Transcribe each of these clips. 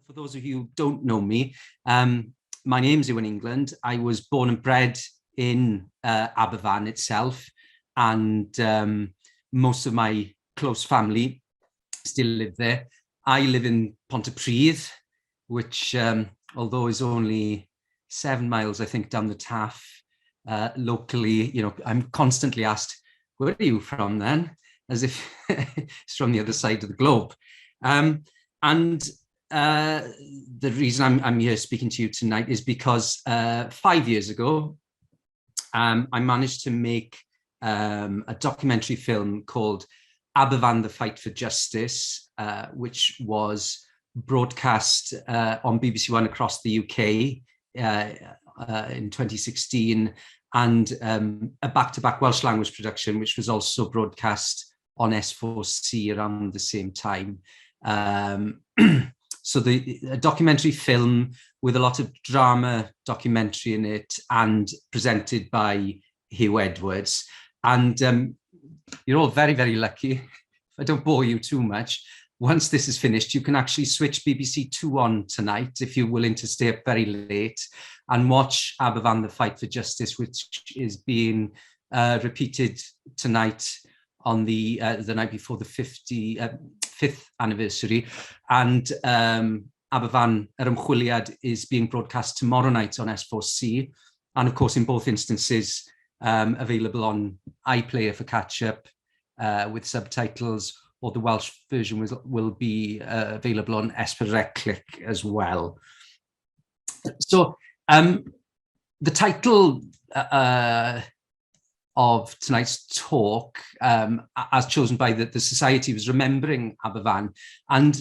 For those of you who don't know me, my name's Iwan England. I was born and bred in Aberfan itself, and most of my close family still live there. I live in Pontypridd, which, although is only 7 miles, I think, down the Taff, locally, you know, I'm constantly asked, where are you from then? As if it's from the other side of the globe. The reason I'm here speaking to you tonight is because 5 years ago, I managed to make a documentary film called Abavan, the Fight for Justice, which was broadcast on BBC One across the UK in 2016, and a back-to-back Welsh language production, which was also broadcast on S4C around the same time. So a documentary film with a lot of drama documentary in it, and presented by Hugh Edwards. And you're all very, very lucky. If I don't bore you too much, once this is finished, you can actually switch BBC Two on tonight if you're willing to stay up very late and watch Abavan, the Fight for Justice, which is being repeated tonight on the night before the 55th anniversary, and Abavan Ymchwiliad is being broadcast tomorrow night on S4C, and of course in both instances available on iPlayer for catch-up with subtitles, or the Welsh version will be available on Ysbrydreclic as well. So the title of tonight's talk, as chosen by the Society, was Remembering Abavan. And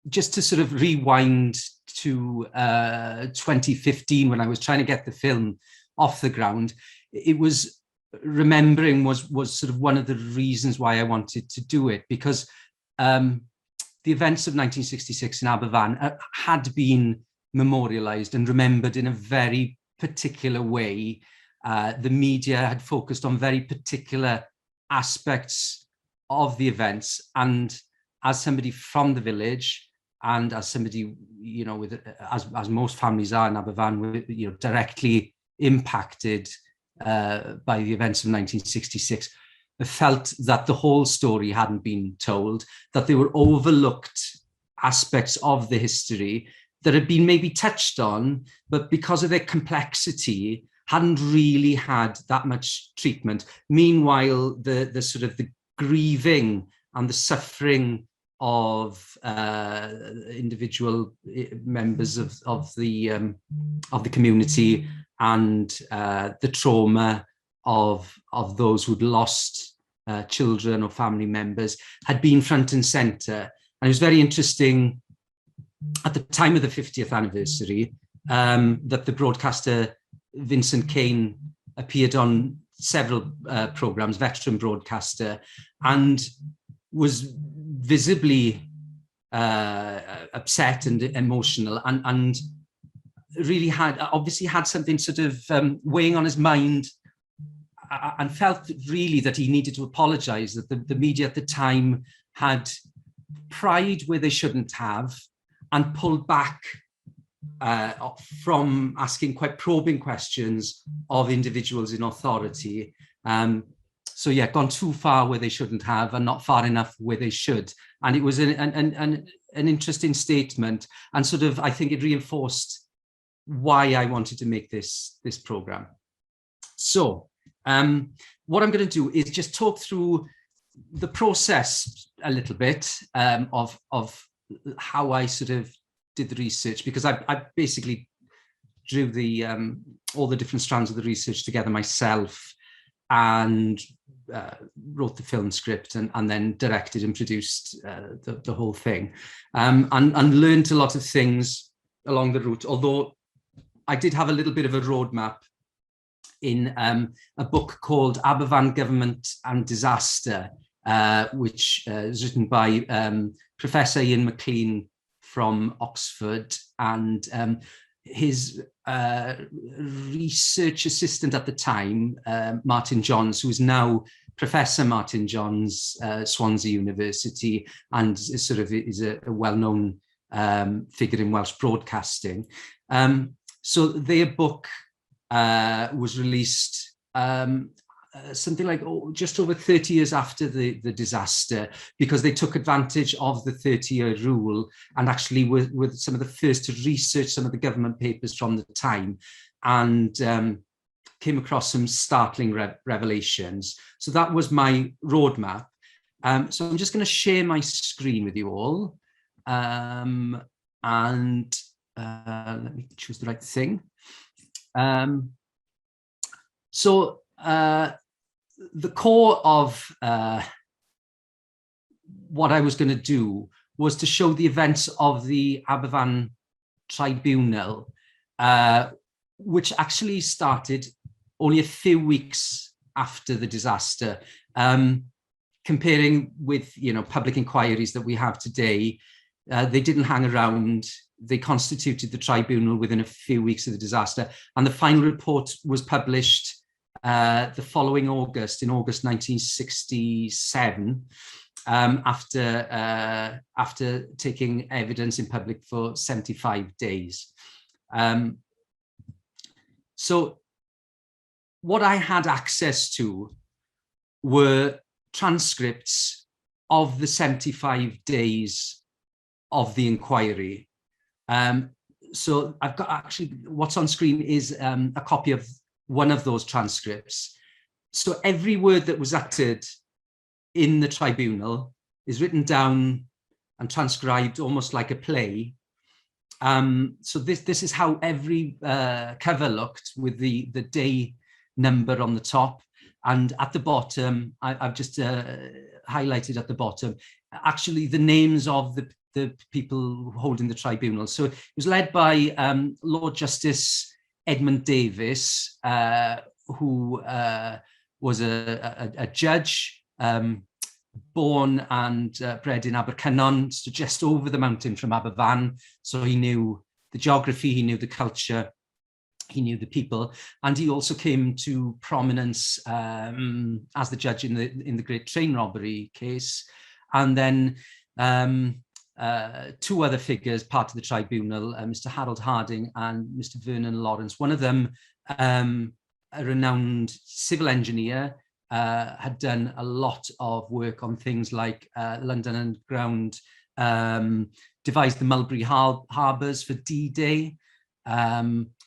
just to sort of rewind to 2015, when I was trying to get the film off the ground, it was remembering was sort of one of the reasons why I wanted to do it, because the events of 1966 in Abavan had been memorialized and remembered in a very particular way. The media had focused on very particular aspects of the events, and as somebody from the village, and as somebody, you know, with as most families are in Aberfan, you know, directly impacted by the events of 1966, I felt that the whole story hadn't been told, that there were overlooked aspects of the history that had been maybe touched on, but because of their complexity, hadn't really had that much treatment. Meanwhile, the sort of the grieving and the suffering of individual members of the community, and the trauma of those who'd lost children or family members had been front and center. And it was very interesting at the time of the 50th anniversary that the broadcaster Vincent Kane appeared on several programs, veteran broadcaster, and was visibly upset and emotional, and really obviously had something sort of weighing on his mind, and felt really that he needed to apologize, that the media at the time had pried where they shouldn't have, and pulled back from asking quite probing questions of individuals in authority. So yeah, gone too far where they shouldn't have, and not far enough where they should. And it was an interesting statement, and sort of, I think it reinforced why I wanted to make this program. So what I'm going to do is just talk through the process a little bit of how I sort of did the research, because I basically drew the all the different strands of the research together myself, and wrote the film script, and then directed and produced the whole thing, and learned a lot of things along the route, although I did have a little bit of a roadmap in a book called Abavan Government and Disaster, which is written by Professor Ian McLean from Oxford, and his research assistant at the time, Martin Johns, who is now Professor Martin Johns, Swansea University, and is a well-known figure in Welsh broadcasting. So their book was released something like just over 30 years after the disaster, because they took advantage of the 30-year rule and actually were some of the first to research some of the government papers from the time, and came across some startling revelations. So that was my roadmap. So I'm just going to share my screen with you all. And let me choose the right thing. So the core of what I was going to do was to show the events of the Abavan Tribunal, which actually started only a few weeks after the disaster. Comparing with, public inquiries that we have today, they didn't hang around. They constituted the tribunal within a few weeks of the disaster, and the final report was published the following August, in August 1967, after taking evidence in public for 75 days. So what I had access to were transcripts of the 75 days of the inquiry. So I've got, actually, what's on screen is a copy of one of those transcripts. So every word that was uttered in the tribunal is written down and transcribed almost like a play. So this is how every cover looked, with the day number on the top, and at the bottom, I've just highlighted at the bottom actually the names of the people holding the tribunal. So it was led by Lord Justice Edmund Davis, who was a judge, born and bred in Aberfan, so just over the mountain from Abavan. So he knew the geography, he knew the culture, he knew the people, and he also came to prominence as the judge in the Great Train Robbery case. And then two other figures, part of the tribunal, Mr. Harold Harding and Mr. Vernon Lawrence. One of them, a renowned civil engineer, had done a lot of work on things like London Underground, devised the Mulberry Harbours for D-Day.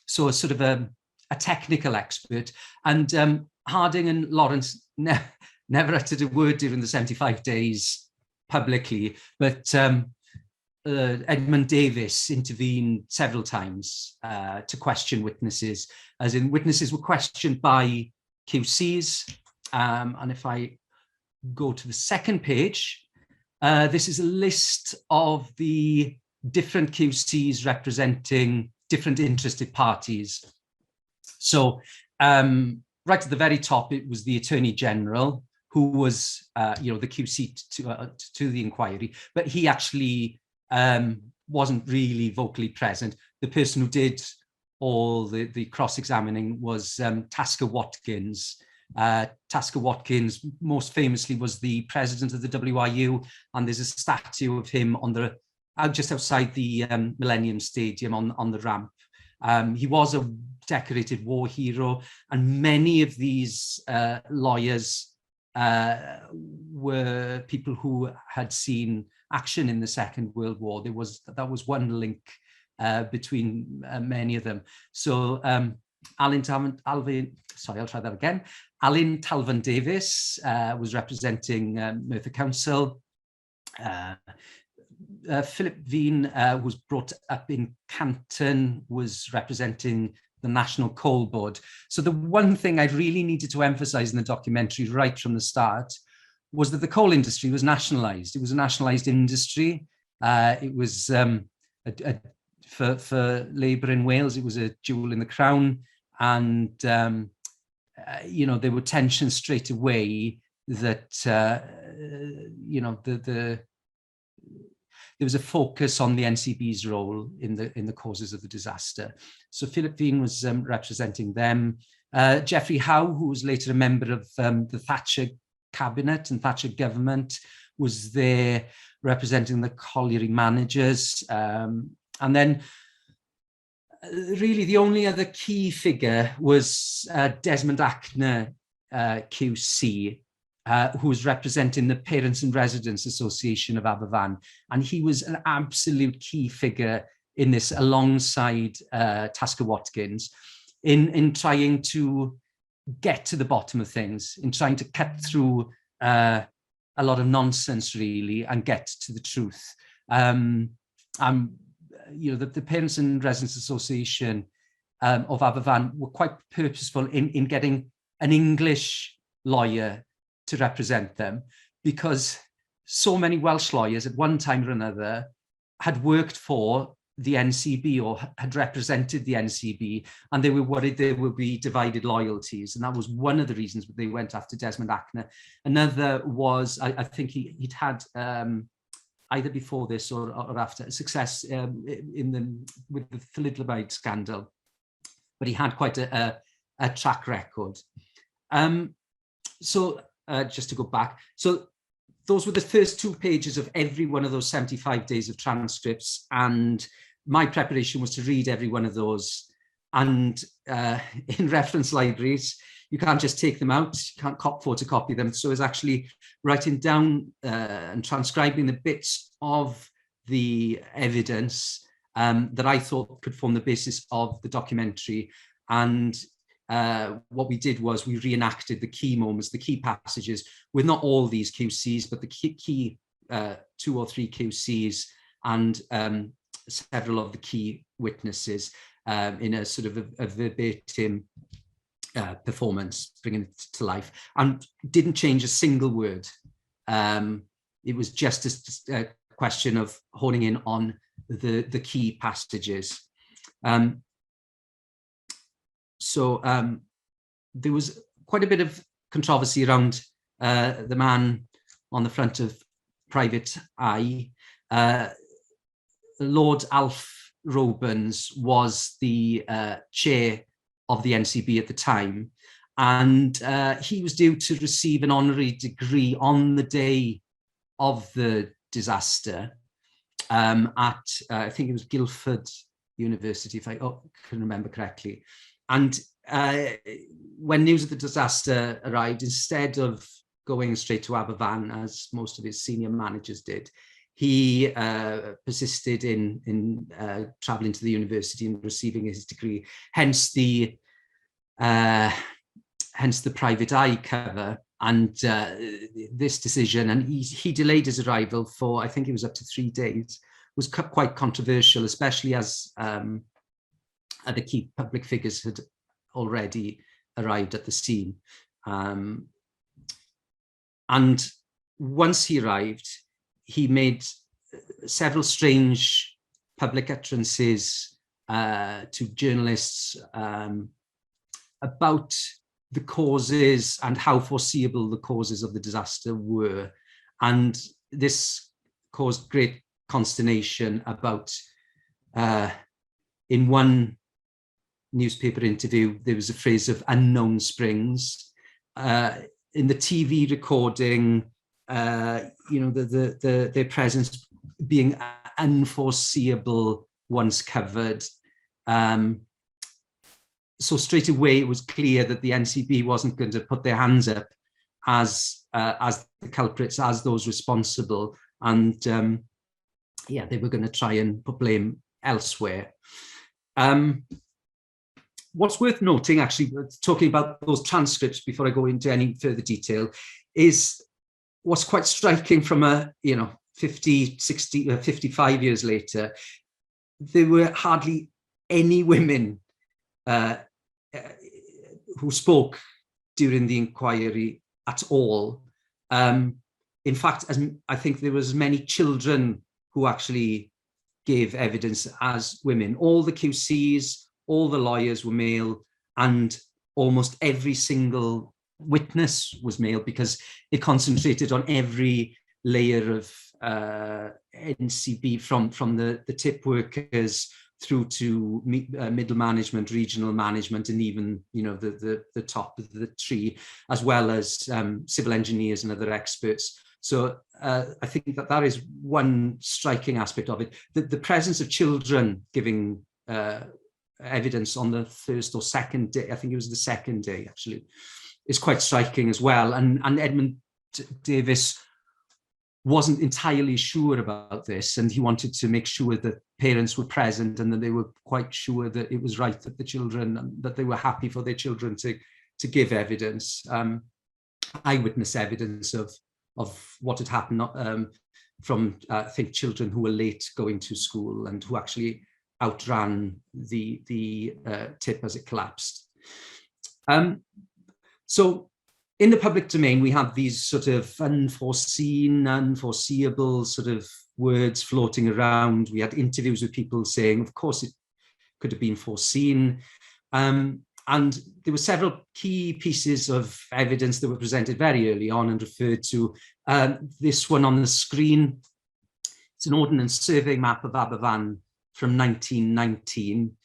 So a sort of a technical expert. And Harding and Lawrence never uttered a word during the 75 days publicly, but Edmund Davis intervened several times to question witnesses, as in witnesses were questioned by QCs. And if I go to the second page, this is a list of the different QCs representing different interested parties. So right at the very top, it was the Attorney General, who was the QC to the inquiry, but he actually wasn't really vocally present. The person who did all the cross-examining was Tasker Watkins. Tasker Watkins most famously was the president of the WIU, and there's a statue of him on the just outside the Millennium Stadium on the ramp. He was a decorated war hero, and many of these lawyers were people who had seen action in the Second World War. That was one link between many of them. So Alun Talvan Davis was representing Merthyr Council. Philip Veen, who was brought up in Canton, was representing the National Coal Board. So the one thing I really needed to emphasize in the documentary right from the start was that the coal industry was nationalized. It was a nationalized industry. It was, for Labour in Wales, it was a jewel in the crown. And, there were tensions straight away that, there was a focus on the NCB's role in the causes of the disaster. So Philip Veen was representing them. Geoffrey Howe, who was later a member of the Thatcher cabinet and Thatcher government, was there representing the colliery managers. And then really the only other key figure was Desmond Ackner, QC, who was representing the Parents and Residents Association of Aberfan. And he was an absolute key figure in this, alongside Tasker Watkins, in trying to get to the bottom of things, in trying to cut through a lot of nonsense, really, and get to the truth. You know, the Parents and Residents Association of Aberfan were quite purposeful in getting an English lawyer to represent them, because so many Welsh lawyers at one time or another had worked for the NCB or had represented the NCB, and they were worried there would be divided loyalties. And that was one of the reasons they went after Desmond Ackner. Another was, I think he'd had, either before this or after, success with the thalidomide scandal, but he had quite a track record. So just to go back, so those were the first 2 pages of every one of those 75 days of transcripts, and my preparation was to read every one of those. And in reference libraries, you can't just take them out, you can't photocopy them. So I was actually writing down and transcribing the bits of the evidence that I thought could form the basis of the documentary. And what we did was we reenacted the key moments, the key passages, with not all these QCs, but the key 2 or 3 QCs and several of the key witnesses in a sort of a verbatim performance, bringing it to life, and didn't change a single word. It was just a question of honing in on the key passages. So there was quite a bit of controversy around the man on the front of Private Eye. Lord Alf Robins was the chair of the NCB at the time, and he was due to receive an honorary degree on the day of the disaster at, I think it was Guildford University, if I can remember correctly. And when news of the disaster arrived, instead of going straight to Aberfan, as most of his senior managers did, he persisted in travelling to the university and receiving his degree. Hence the Private Eye cover and this decision. And he delayed his arrival for, I think it was up to 3 days. Was quite controversial, especially as other key public figures had already arrived at the scene. And once he arrived, he made several strange public utterances to journalists about the causes and how foreseeable the causes of the disaster were. And this caused great consternation about, in one newspaper interview, there was a phrase of unknown springs. In the TV recording, you know, their presence being unforeseeable once covered. So straight away it was clear that the NCB wasn't going to put their hands up as the culprits, as those responsible, and yeah, they were going to try and put blame elsewhere. What's worth noting, actually, talking about those transcripts before I go into any further detail, is what's quite striking from a, 50, 60, 55 years later, there were hardly any women who spoke during the inquiry at all. In fact, I think there was as many children who actually gave evidence as women. All the QCs, all the lawyers were male, and almost every single witness was male, because it concentrated on every layer of NCB, from the tip workers through to middle management, regional management, and even the top of the tree, as well as civil engineers and other experts So I think that is one striking aspect of it. The presence of children giving evidence on the first or second day, I think it was the second day actually, is quite striking as well. And Edmund Davies wasn't entirely sure about this, and he wanted to make sure that parents were present and that they were quite sure that it was right that the children, that they were happy for their children to give evidence, eyewitness evidence of what had happened from I think children who were late going to school and who actually outran the tip as it collapsed. So in the public domain, we have these sort of unforeseen, unforeseeable sort of words floating around. We had interviews with people saying, of course, it could have been foreseen. And there were several key pieces of evidence that were presented very early on and referred to. This one on the screen, it's an Ordnance Survey map of Aberfan from 1919.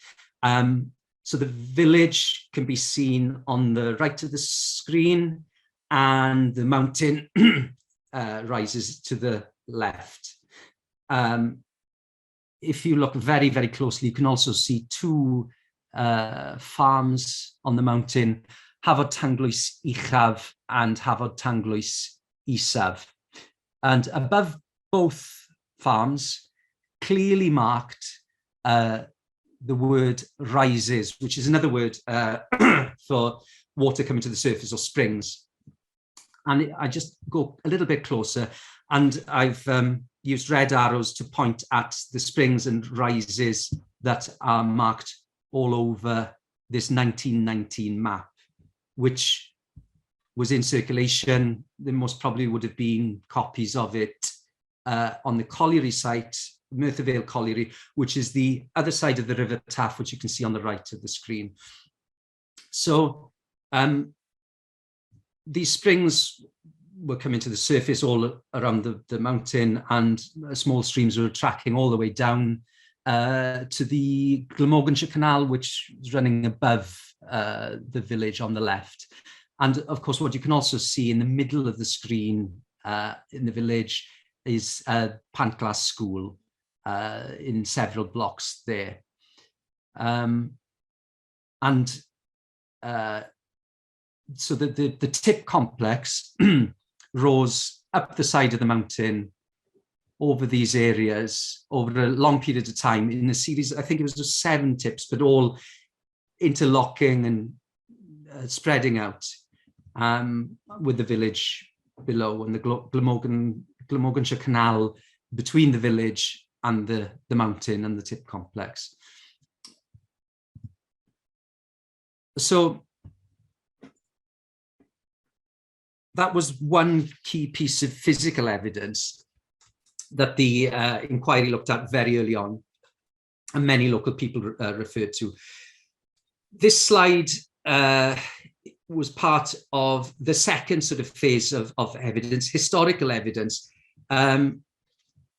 So the village can be seen on the right of the screen, and the mountain rises to the left. If you look very, very closely, you can also see two farms on the mountain, Hafod Tanglwys Uchaf and Hafod Tanglwys Isaf. And above both farms, clearly marked, the word rises, which is another word for water coming to the surface, or springs. And I just go a little bit closer, and I've used red arrows to point at the springs and rises that are marked all over this 1919 map, which was in circulation. There most probably would have been copies of it on the colliery site, Merthyr Vale Colliery, which is the other side of the River Taff, which you can see on the right of the screen. So these springs were coming to the surface all around the mountain, and small streams were tracking all the way down to the Glamorganshire Canal, which is running above the village on the left. And of course, what you can also see in the middle of the screen in the village is Pantglas School, in several blocks there. So the tip complex rose up the side of the mountain over these areas over a long period of time in a series. I think it was just 7 tips, but all interlocking and spreading out, with the village below and the Glamorganshire Canal between the village and the mountain and the tip complex. So that was one key piece of physical evidence that the inquiry looked at very early on, and many local people referred to. This slide was part of the second sort of phase of evidence, historical evidence.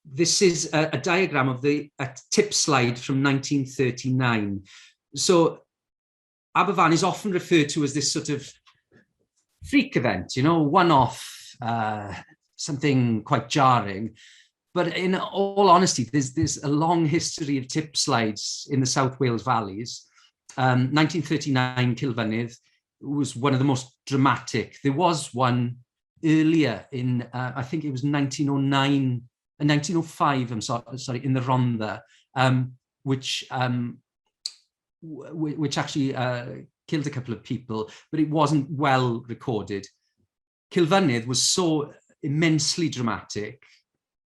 This is a diagram of a tip slide from 1939. So Aberfan is often referred to as this sort of freak event, you know, one-off, something quite jarring. But in all honesty, there's a long history of tip slides in the South Wales valleys. 1939 Cilfynydd was one of the most dramatic. There was one earlier in, I think it was 1909, 1905, I'm sorry, in the Rhondda, which actually killed a couple of people, but it wasn't well recorded. Cilfynydd was so immensely dramatic,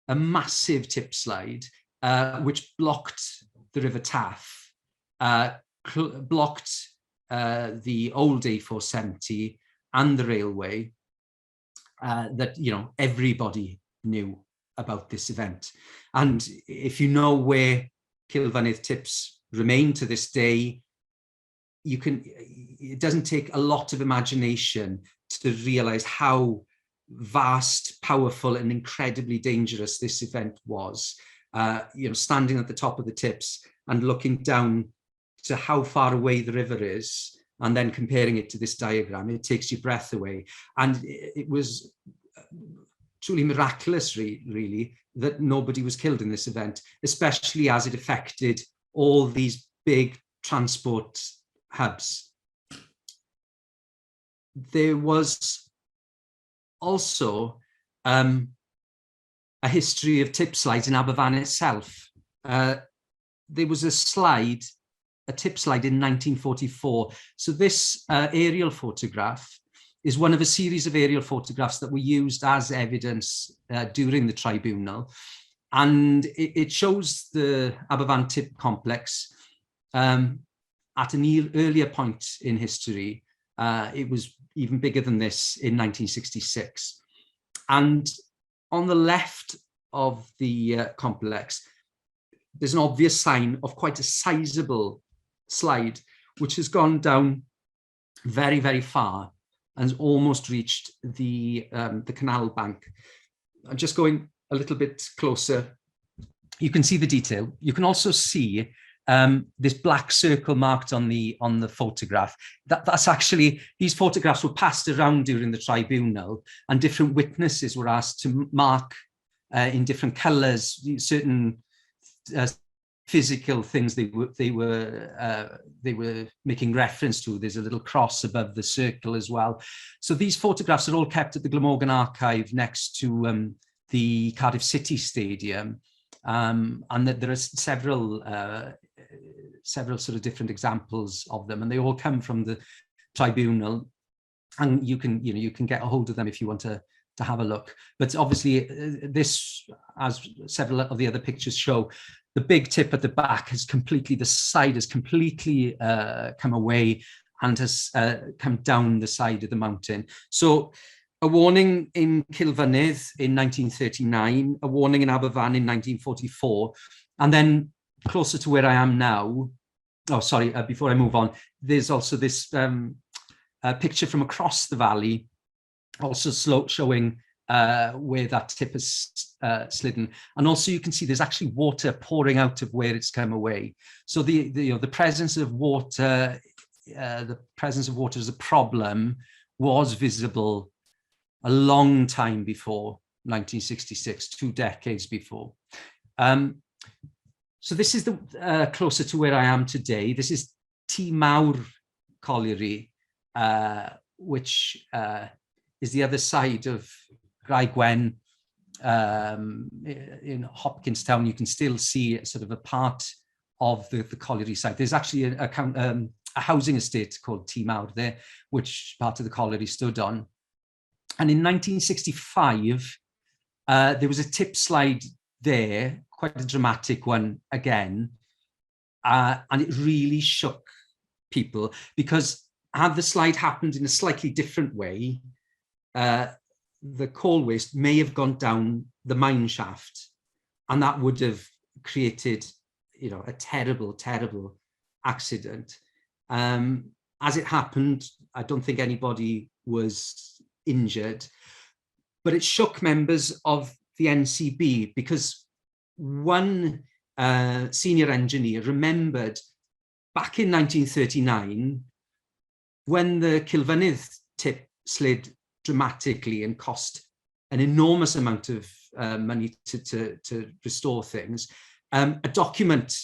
a massive tip slide, which blocked the River Taff, blocked the old A470 and the railway, that, you know, everybody knew about this event. And if you know where Cilfynydd tips remain to this day, it doesn't take a lot of imagination to realize how vast, powerful, and incredibly dangerous this event was. You know, standing at the top of the tips and looking down to how far away the river is, and then comparing it to this diagram, it takes your breath away. And it was truly miraculous, really, that nobody was killed in this event, especially as it affected all these big transport hubs. There was also a history of tip slides in Aberfan itself. There was a tip slide in 1944. So this aerial photograph is one of a series of aerial photographs that were used as evidence during the tribunal. And it shows the Abavan tip complex at an earlier point in history. It was even bigger than this in 1966. And on the left of the complex, there's an obvious sign of quite a sizable slide, which has gone down very, very far and has almost reached the canal bank. I'm just going a little bit closer. You can see the detail. You can also see this black circle marked on the photograph. That's actually, these photographs were passed around during the tribunal, and different witnesses were asked to mark in different colours certain physical things they were making reference to. There's a little cross above the circle as well. So these photographs are all kept at the Glamorgan Archive next to the Cardiff City Stadium, and that there are several sort of different examples of them, and they all come from the tribunal, and you can get a hold of them if you want to have a look. But obviously this, as several of the other pictures show, the big tip at the back has completely, the side has completely come away and has come down the side of the mountain. So a warning in Cilfynydd in 1939, a warning in Aberfan in 1944, and then closer to where I am now, before I move on, there's also this picture from across the valley, also showing where that tip has slidden, and also you can see there's actually water pouring out of where it's come away. So the presence of water, as a problem was visible a long time before 1966, 2 decades before. So this is the closer to where I am today. This is Tŷ Mawr Colliery, which is the other side of Graig Wen. In Hopkinstown, you can still see sort of a part of the colliery site. There's actually a housing estate called Tŷ Mawr there, which part of the colliery stood on. And in 1965, there was a tip slide there, quite a dramatic one again, and it really shook people, because had the slide happened in a slightly different way, the coal waste may have gone down the mine shaft, and that would have created, a terrible, terrible accident. As it happened, I don't think anybody was injured, but it shook members of the NCB, because one senior engineer remembered back in 1939 when the Cilfynydd tip slid dramatically and cost an enormous amount of money to restore things. A document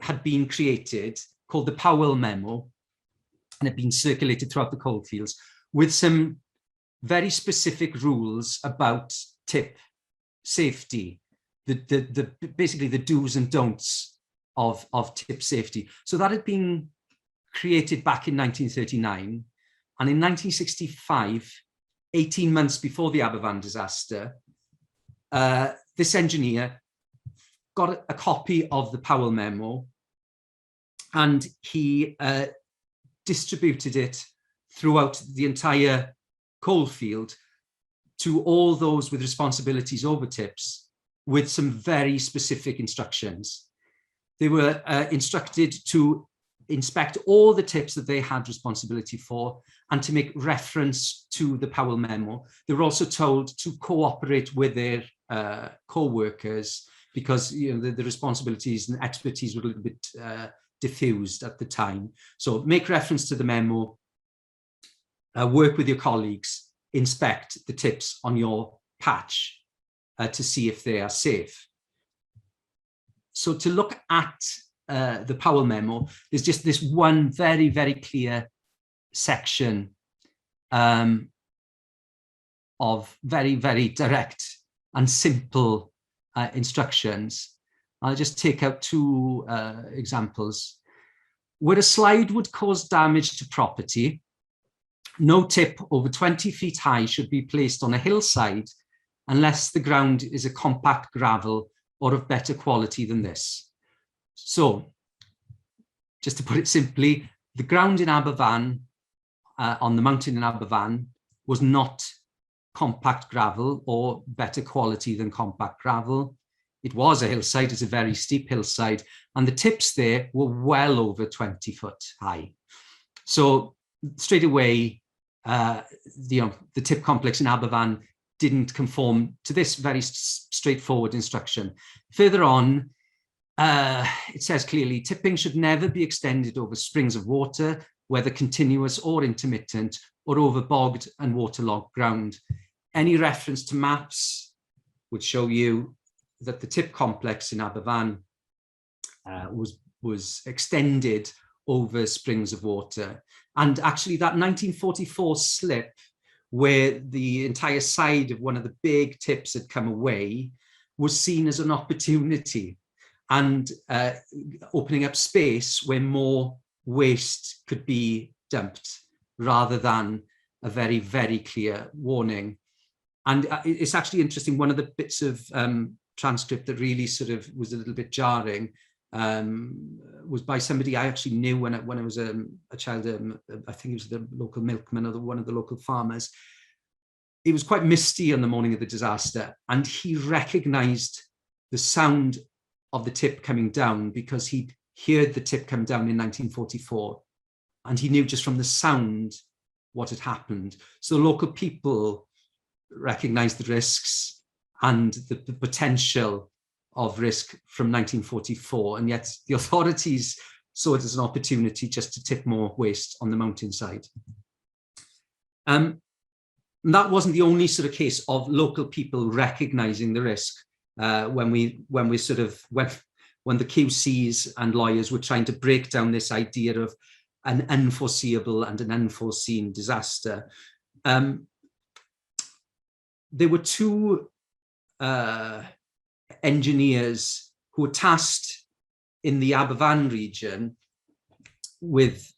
had been created called the Powell Memo, and had been circulated throughout the coalfields with some very specific rules about tip safety, basically the do's and don'ts of tip safety. So that had been created back in 1939, and in 1965, 18 months before the Abavan disaster, this engineer got a copy of the Powell Memo, and he distributed it throughout the entire coalfield to all those with responsibilities over tips, with some very specific instructions. They were instructed to inspect all the tips that they had responsibility for and to make reference to the Powell Memo. They were also told to cooperate with their co-workers, because the responsibilities and expertise were a little bit diffused at the time. So make reference to the memo, work with your colleagues, inspect the tips on your patch, to see if they are safe. So to look at the Powell memo, there's just this one very, very clear section of very, very direct and simple instructions. I'll just take out two examples. Where a slide would cause damage to property, no tip over 20 feet high should be placed on a hillside unless the ground is a compact gravel or of better quality than this. So, just to put it simply, the ground in Aberfan, on the mountain in Aberfan, was not compact gravel or better quality than compact gravel. It was a hillside, it's a very steep hillside, and the tips there were well over 20 foot high. So straight away, the tip complex in Aberfan didn't conform to this very straightforward instruction. Further on, it says clearly, tipping should never be extended over springs of water, whether continuous or intermittent, or over bogged and waterlogged ground. Any reference to maps would show you that the tip complex in Aberfan was extended over springs of water. And actually that 1944 slip, where the entire side of one of the big tips had come away, was seen as an opportunity and opening up space where more waste could be dumped, rather than a very, very clear warning. And it's actually interesting, one of the bits of transcript that really sort of was a little bit jarring was by somebody I actually knew when I was a child. I think it was the local milkman or one of the local farmers. It was quite misty on the morning of the disaster, and he recognised the sound of the tip coming down because he'd heard the tip come down in 1944, and he knew just from the sound what had happened. So local people recognised the risks and the potential of risk from 1944, and yet the authorities saw it as an opportunity just to tip more waste on the mountainside. And that wasn't the only sort of case of local people recognising the risk when the QCs and lawyers were trying to break down this idea of an unforeseeable and an unforeseen disaster. There were two engineers who were tasked in the Abavan region with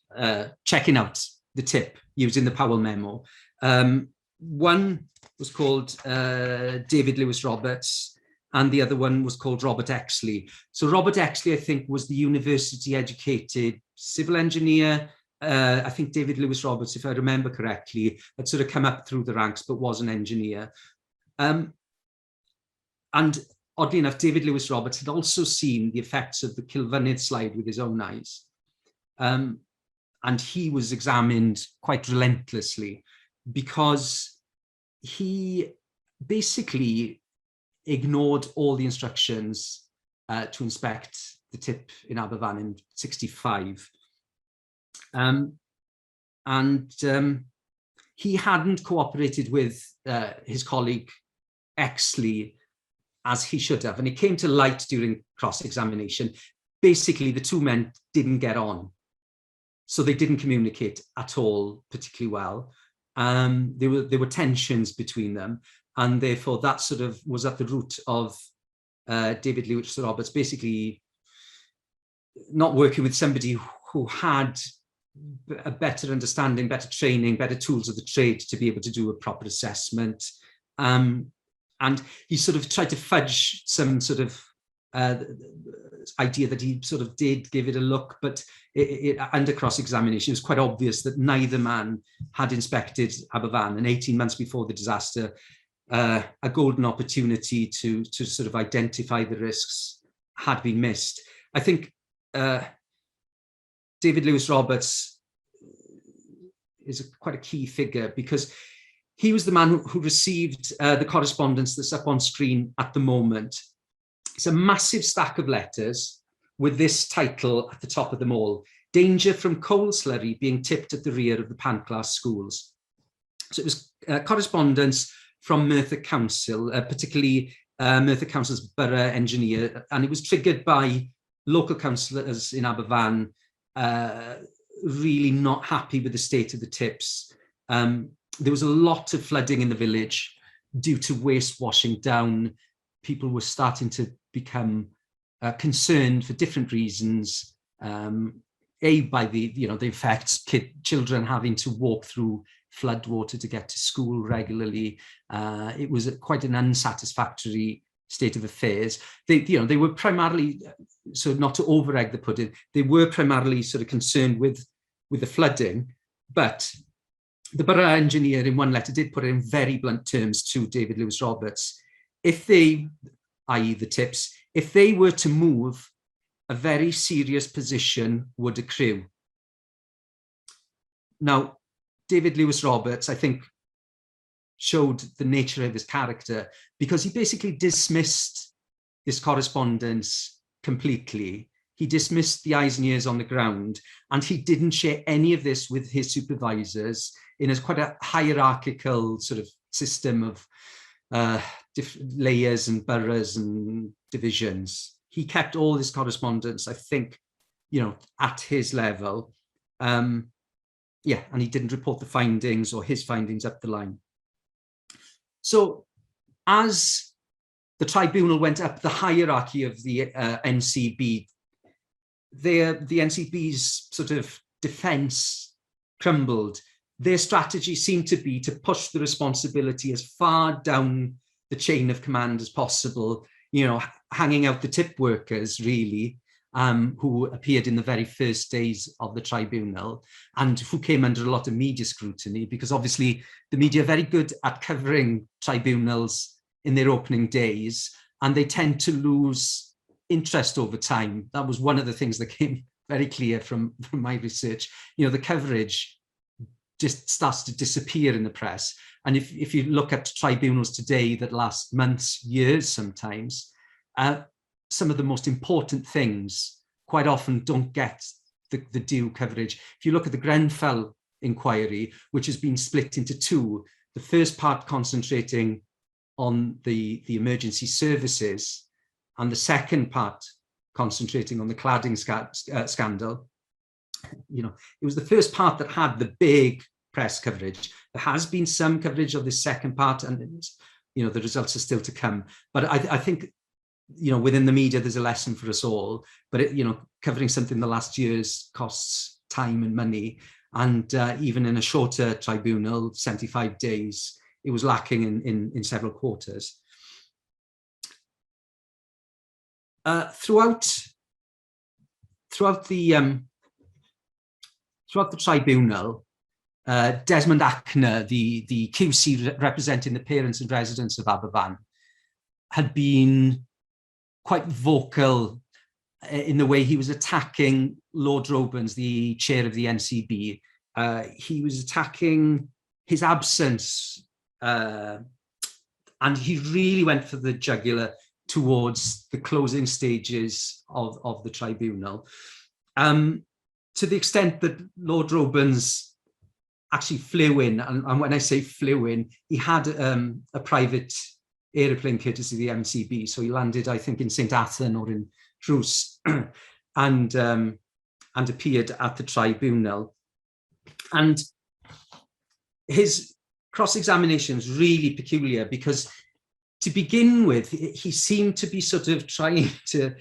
checking out the tip using the Powell memo. One was called David Lewis Roberts, and the other one was called Robert Exley. So Robert Exley, I think, was the university-educated civil engineer. I think David Lewis Roberts, if I remember correctly, had sort of come up through the ranks but was an engineer. And oddly enough, David Lewis Roberts had also seen the effects of the Cilfynydd slide with his own eyes. And he was examined quite relentlessly because he basically ignored all the instructions to inspect the tip in Aberfan in '65. He hadn't cooperated with his colleague Exley as he should have, and it came to light during cross-examination. Basically, the two men didn't get on, so they didn't communicate at all particularly well. There were tensions between them, and therefore that sort of was at the root of David Lewis Roberts basically not working with somebody who had a better understanding, better training, better tools of the trade to be able to do a proper assessment. And he sort of tried to fudge some sort of idea that he sort of did give it a look, but under cross-examination, it was quite obvious that neither man had inspected Abavan, and 18 months before the disaster, a golden opportunity to sort of identify the risks had been missed. I think David Lewis Roberts is quite a key figure because he was the man who received the correspondence that's up on screen at the moment. It's a massive stack of letters with this title at the top of them all: Danger from coal slurry being tipped at the rear of the Pantglas schools. So it was correspondence from Merthyr Council, particularly Merthyr Council's borough engineer, and it was triggered by local councillors in Aberfan really not happy with the state of the tips. There was a lot of flooding in the village due to waste washing down. People were starting to become concerned for different reasons. By the the effects, children having to walk through floodwater to get to school regularly. It was quite an unsatisfactory state of affairs. They were primarily, so not to over-egg the pudding, they were primarily sort of concerned with the flooding, but the borough engineer in one letter did put it in very blunt terms to David Lewis Roberts. If they, i.e. the tips, if they were to move, a very serious position would accrue. Now, David Lewis Roberts, I think, showed the nature of his character because he basically dismissed this correspondence completely. He dismissed the eyes and ears on the ground, and he didn't share any of this with his supervisors in quite a hierarchical sort of system of different layers and boroughs and divisions. He kept all this correspondence, I think, at his level. And he didn't report the findings or his findings up the line. So as the tribunal went up the hierarchy of the NCB, the NCB's sort of defence crumbled. Their strategy seemed to be to push the responsibility as far down the chain of command as possible, hanging out the tip workers, really, who appeared in the very first days of the tribunal and who came under a lot of media scrutiny, because obviously the media are very good at covering tribunals in their opening days, and they tend to lose interest over time. That was one of the things that came very clear from my research. The coverage just starts to disappear in the press. And if you look at tribunals today that last months, years sometimes, some of the most important things quite often don't get the due coverage. If you look at the Grenfell Inquiry, which has been split into two, the first part concentrating on the emergency services, and the second part concentrating on the cladding scandal. It was the first part that had the big press coverage. There has been some coverage of the second part, and the results are still to come. But I think, within the media, there's a lesson for us all. But covering something the last years costs time and money, and even in a shorter tribunal, 75 days, it was lacking in several quarters. Throughout the tribunal, Desmond Ackner, the QC representing the parents and residents of Abavan, had been quite vocal in the way he was attacking Lord Robens, the chair of the NCB. He was attacking his absence, and he really went for the jugular towards the closing stages of the tribunal, to the extent that Lord Robens actually flew in, and when I say flew in, he had a private aeroplane courtesy of the MCB, so he landed, I think, in St Athan or in Drws, and appeared at the tribunal. And his cross-examination is really peculiar because, to begin with, he seemed to be sort of trying to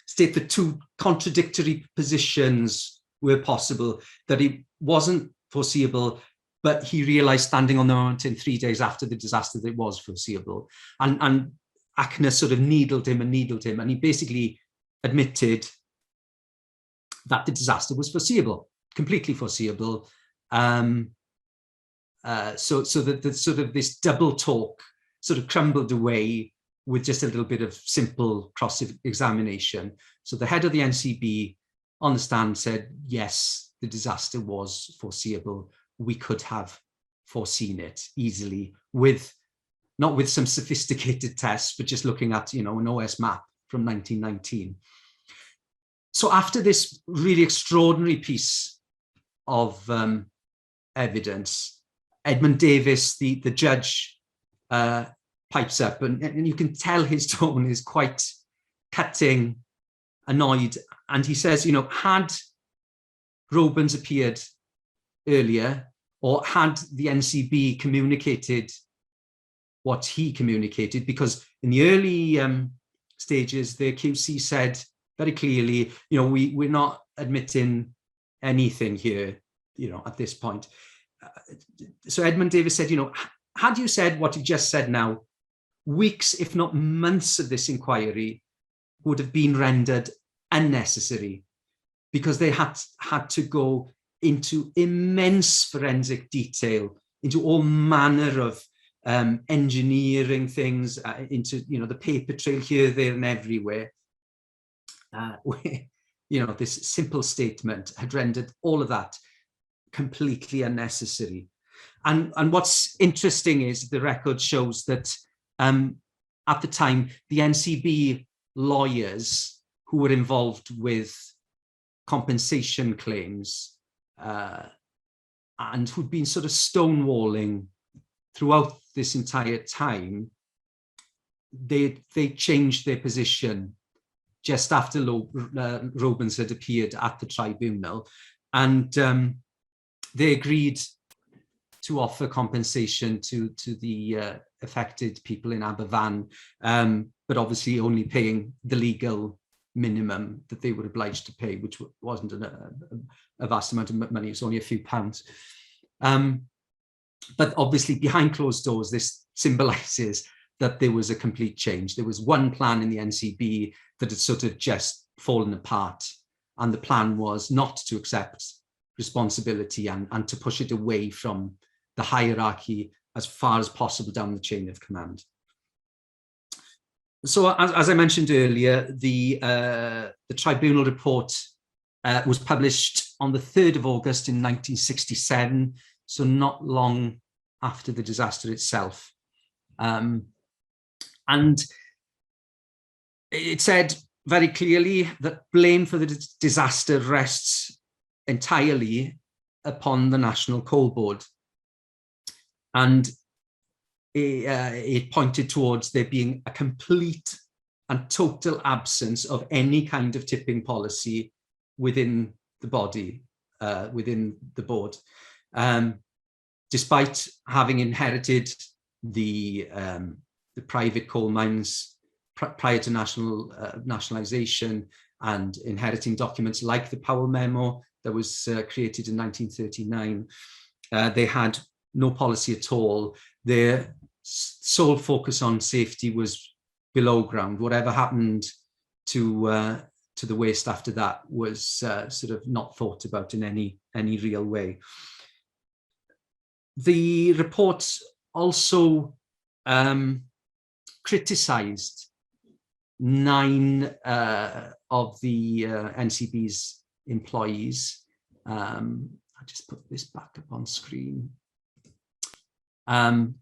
state that two contradictory positions were possible, that it wasn't foreseeable, but he realized standing on the mountain 3 days after the disaster that it was foreseeable. And Ackner sort of needled him, and he basically admitted that the disaster was foreseeable, completely foreseeable. So that the sort of this double talk sort of crumbled away with just a little bit of simple cross-examination. So the head of the NCB on the stand said, yes, the disaster was foreseeable. We could have foreseen it easily, not with some sophisticated tests, but just looking at, an OS map from 1919. So after this really extraordinary piece of evidence, Edmund Davis, the judge, pipes up, and you can tell his tone is quite cutting, annoyed, and he says, you know, had Robins appeared earlier, or had the NCB communicated what he communicated, because in the early stages, the QC said very clearly, you know, we're not admitting anything here, you know, at this point. So Edmund Davis said, you know, had you said what you've just said now, weeks, if not months of this inquiry would have been rendered unnecessary, because they had to go into immense forensic detail, into all manner of engineering things, into, you know, the paper trail here, there, and everywhere. You know, this simple statement had rendered all of that completely unnecessary. And what's interesting is the record shows that at the time, the NCB lawyers who were involved with compensation claims and who'd been sort of stonewalling throughout this entire time, they changed their position just after Robins had appeared at the tribunal, and they agreed to offer compensation to the affected people in Aberfan, but obviously only paying the legal minimum that they were obliged to pay, which wasn't a vast amount of money. It's only a few pounds. But obviously behind closed doors, this symbolises that there was a complete change. There was one plan in the NCB that had sort of just fallen apart, and the plan was not to accept responsibility and to push it away from the hierarchy as far as possible down the chain of command. So as I mentioned earlier, the tribunal report was published on the 3rd of August in 1967, so not long after the disaster itself. And it said very clearly that blame for the disaster rests entirely upon the National Coal Board. And it pointed towards there being a complete and total absence of any kind of tipping policy within the body, within the board. Despite having inherited the private coal mines prior to nationalisation, and inheriting documents like the Powell Memo that was created in 1939, they had no policy at all. Their sole focus on safety was below ground. Whatever happened to the waste after that was sort of not thought about in any real way. The report also criticised 9 of the NCB's employees. I'll just put this back up on screen. And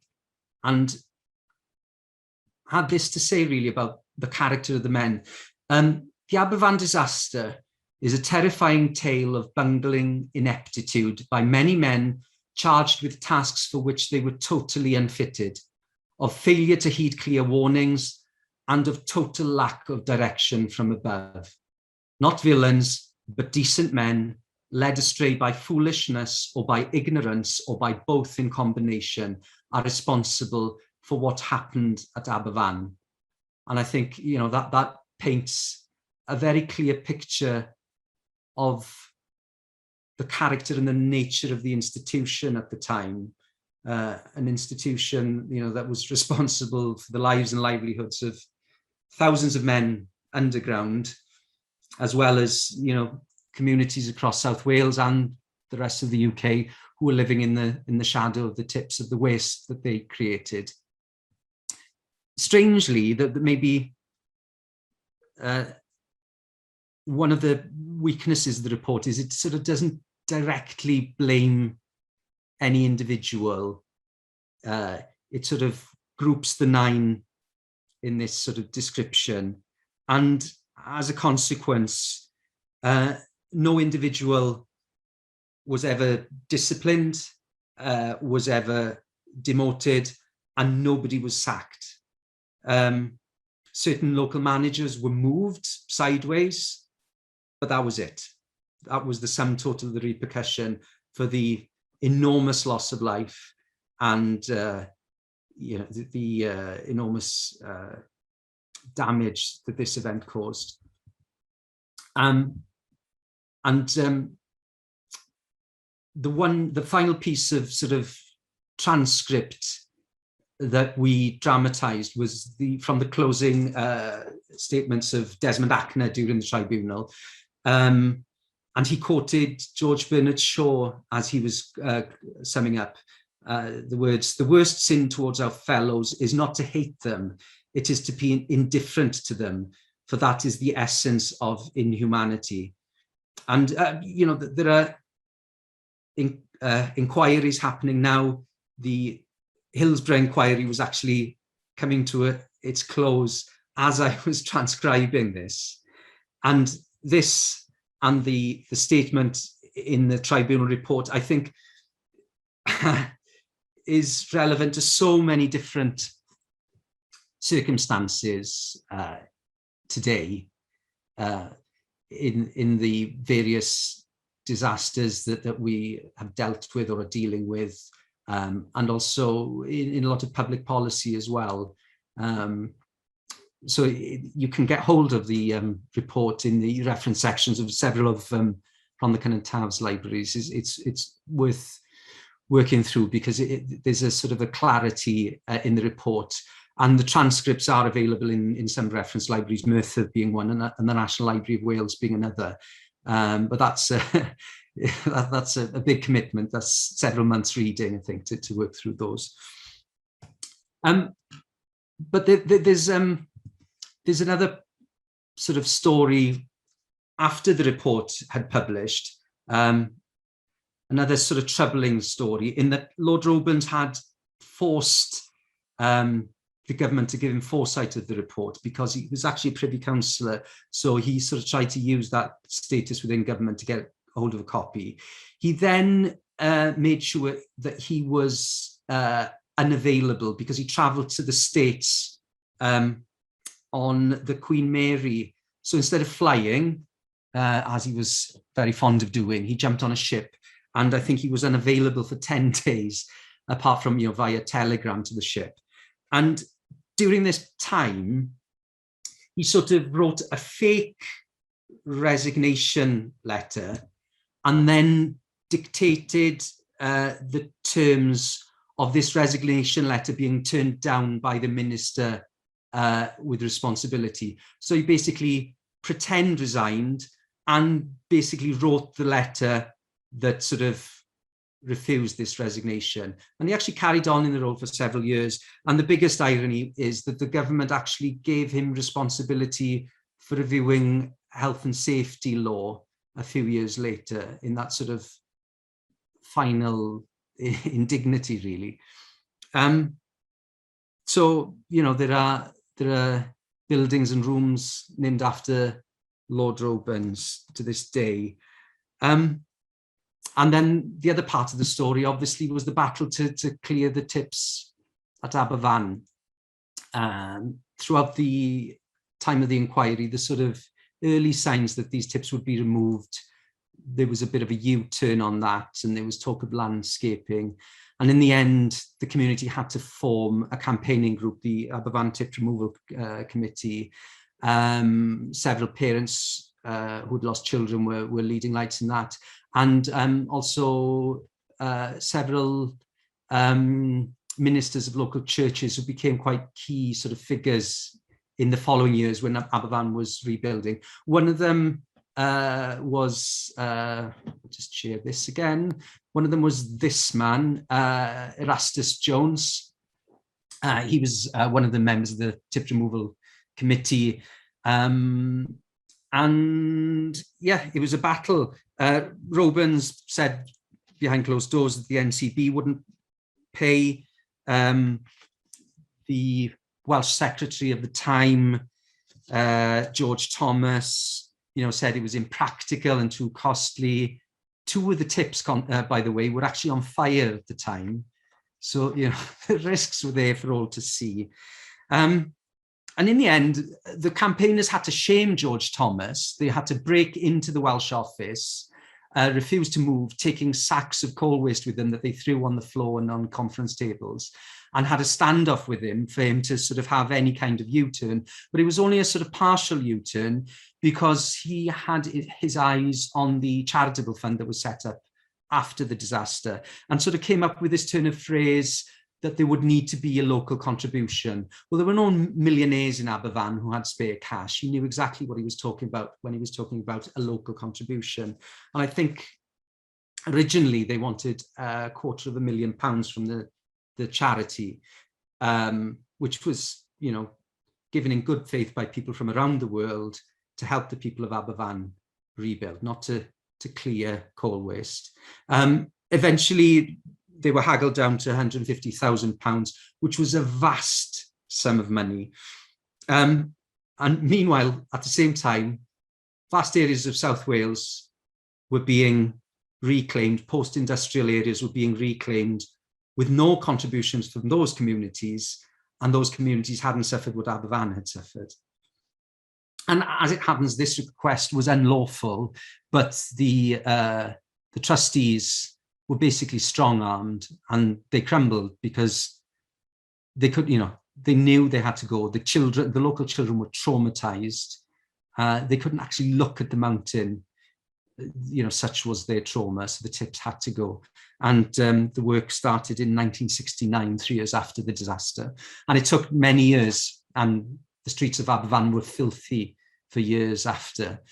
had this to say really about the character of the men. The Abavan disaster is a terrifying tale of bungling ineptitude by many men charged with tasks for which they were totally unfitted, of failure to heed clear warnings, and of total lack of direction from above. Not villains, but decent men, led astray by foolishness or by ignorance or by both in combination, are responsible for what happened at Abavan. And I think, you know, that paints a very clear picture of the character and the nature of the institution at the time. An institution, you know, that was responsible for the lives and livelihoods of thousands of men underground, as well as, you know, communities across South Wales and the rest of the UK who were living in the shadow of the tips of the waste that they created. Strangely, that maybe one of the weaknesses of the report is it sort of doesn't directly blame any individual. It sort of groups the 9 in this sort of description, and as a consequence, no individual was ever disciplined, was ever demoted, and nobody was sacked. Certain local managers were moved sideways, but that was it. That was the sum total of the repercussion for the enormous loss of life and the enormous damage that this event caused. The final piece of sort of transcript that we dramatised was from the closing statements of Desmond Acner during the tribunal. And he quoted George Bernard Shaw as he was summing up the words, "The worst sin towards our fellows is not to hate them, it is to be indifferent to them, for that is the essence of inhumanity." And, there are inquiries happening now. The Hillsborough inquiry was actually coming to its close as I was transcribing this. And this and the statement in the tribunal report, I think, is relevant to so many different circumstances today in the various disasters that we have dealt with or are dealing with, and also in a lot of public policy as well. So you can get hold of the report in the reference sections of several of from the Cynhyrchydd's libraries. It's worth working through because there's a sort of a clarity in the report, and the transcripts are available in some reference libraries, Merthyr being one and the National Library of Wales being another. But that's that's a big commitment. That's several months reading, I think, to work through those. But there's another sort of story after the report had published, another sort of troubling story in that Lord Robens had forced the government to give him foresight of the report because he was actually a Privy Councillor. So he sort of tried to use that status within government to get hold of a copy. He then made sure that he was unavailable because he travelled to the States on the Queen Mary. So instead of flying, as he was very fond of doing, he jumped on a ship, and I think he was unavailable for 10 days, apart from via telegram to the ship. And during this time, he sort of wrote a fake resignation letter and then dictated the terms of this resignation letter being turned down by the minister with responsibility. So he basically pretend resigned and basically wrote the letter that sort of refused this resignation. And he actually carried on in the role for several years. And the biggest irony is that the government actually gave him responsibility for reviewing health and safety law a few years later, in that sort of final indignity, really. So, there are buildings and rooms named after Lord Robens to this day. And then the other part of the story, obviously, was the battle to clear the tips at Abavan. Throughout the time of the inquiry, the sort of early signs that these tips would be removed, there was a bit of a U-turn on that, and there was talk of landscaping. And in the end, the community had to form a campaigning group, the Abavan Tip Removal Committee. Several parents who'd lost children were leading lights in that. And also several ministers of local churches who became quite key sort of figures in the following years when Abavan was rebuilding. One of them was, I'll just share this again. One of them was this man, Erastus Jones. He was one of the members of the Tip Removal Committee. And yeah, it was a battle. Robens said behind closed doors that the NCB wouldn't pay. The Welsh Secretary of the time, George Thomas, said it was impractical and too costly. Two of the tips, by the way, were actually on fire at the time. So, the risks were there for all to see. And in the end, the campaigners had to shame George Thomas. They had to break into the Welsh office, refuse to move, taking sacks of coal waste with them that they threw on the floor and on conference tables, and had a standoff with him for him to sort of have any kind of U-turn. But it was only a sort of partial U-turn because he had his eyes on the charitable fund that was set up after the disaster, and sort of came up with this turn of phrase that there would need to be a local contribution. Well, there were no millionaires in Aberfan who had spare cash. He knew exactly what he was talking about when he was talking about a local contribution. And I think originally they wanted £250,000 from the charity, which was, you know, given in good faith by people from around the world to help the people of Aberfan rebuild, not to clear coal waste. Eventually, they were haggled down to £150,000, which was a vast sum of money. And meanwhile, at the same time, vast areas of South Wales were being reclaimed, post-industrial areas were being reclaimed with no contributions from those communities, and those communities hadn't suffered what Aberfan had suffered. And as it happens, this request was unlawful, but the trustees were basically strong-armed, and they crumbled because they could, you know, they knew they had to go. The local children were traumatized. They couldn't actually look at the mountain, you know, such was their trauma, so the tips had to go. And the work started in 1969, 3 years after the disaster. And it took many years, and the streets of Aberfan were filthy for years after.